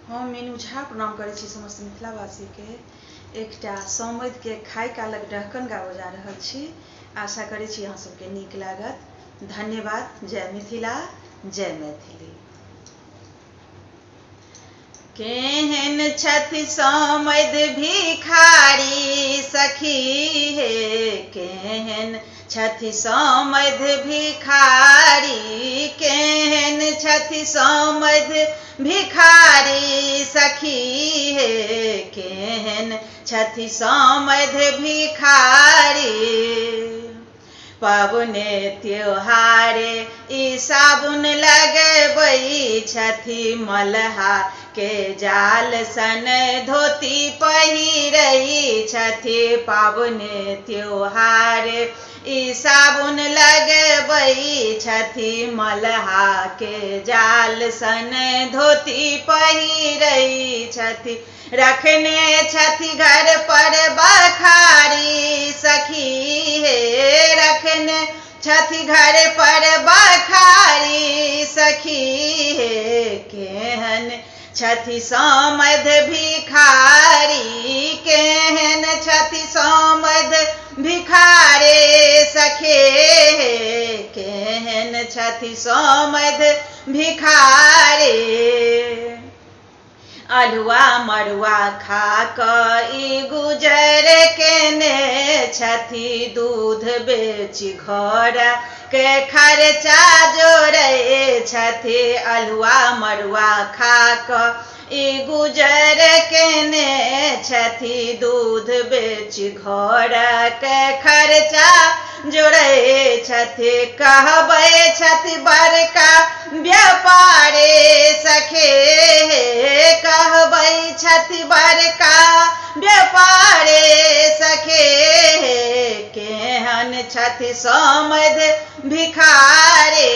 हम मीनू झा प्रणाम करै छी समस्त मिथिलावासी के। एकटा समैध के खाय कालक डहकन गाबऽ जा रहल छी। आशा करै छी अहाँ सबके नीक लागत। धन्यवाद। जय मिथिला, जय मैथिली। केहन छथि समैध भिखारी सखी हे, केहन छथि समैध भिखारी, केहन छथि समैध भिखारी सखी हे, केहन छथि समैध भिखारी। पाबने त्योहारे ई साबुन लगबै छथि, मलहा के जाल सन धोती पहिरै छथि। पाबने त्योहारे ई साबुन लगबै छथि, मलहा के जाल सन धोती पहिरै छथि। रखने छथि घर पर बखारी सखी हे, रखने छथि घर पर बखारी सखी हे, केहन छथि समैध भिखारी, केहन छथि समैध भिखारे सखे हे, केहन छथि समैध भिखारे। अल्हुआ मड़ुआ खा कऽ ई गुजर केने छथि, दूध बेची घर के खर्चा जोड़ै छथि। अल्हुआ मड़ुआ खा कऽ ई गुजर केने छथि, दूध बेची घर के खर्चा जोड़ै छथि। कहबै छथि बड़का व्यापारे सखे हे, कहबै छथि बड़का व्यापारे सखे हे, केहन छथि समैध भिखारे,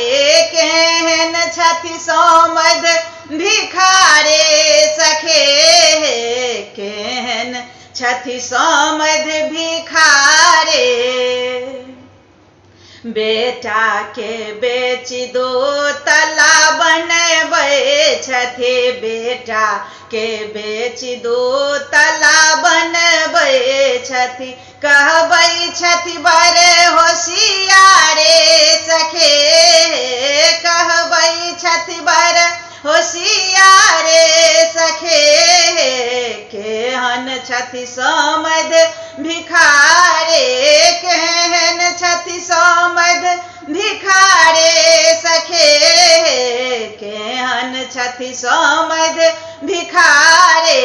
केहन छथि समैध भिखारे सखे हे, केहन छथि समैध भिखारे। बेटा के बेची दो तला बनबै छथि, बेटा के बेची दो तला बनबै छथि। कहबै छथि बड़े होशियारे सखे हे, कहबै छथि बड़े होशियारे सखे हे, केहन छथि समैध भिखारे, केहन छथि समैध भिखारे सखे हे, केहन छथि समैध भिखारे।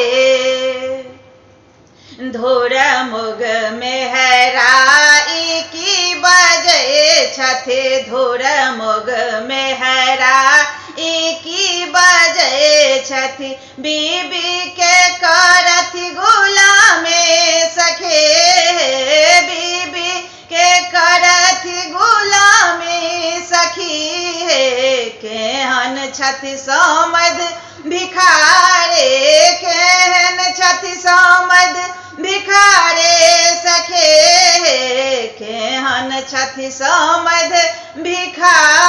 धोर मोग मेहराई की बजै छथि, धोर मोग मेहराई की बजै छथि। बीबी के करथि गुलामे सखे हे, बीबी के करथि गुलामी सखी हे, केहन छथि समैध भिखारे, केहन छथि समैध भिखारे सखे हे, केहन छथि समैध भिखारे।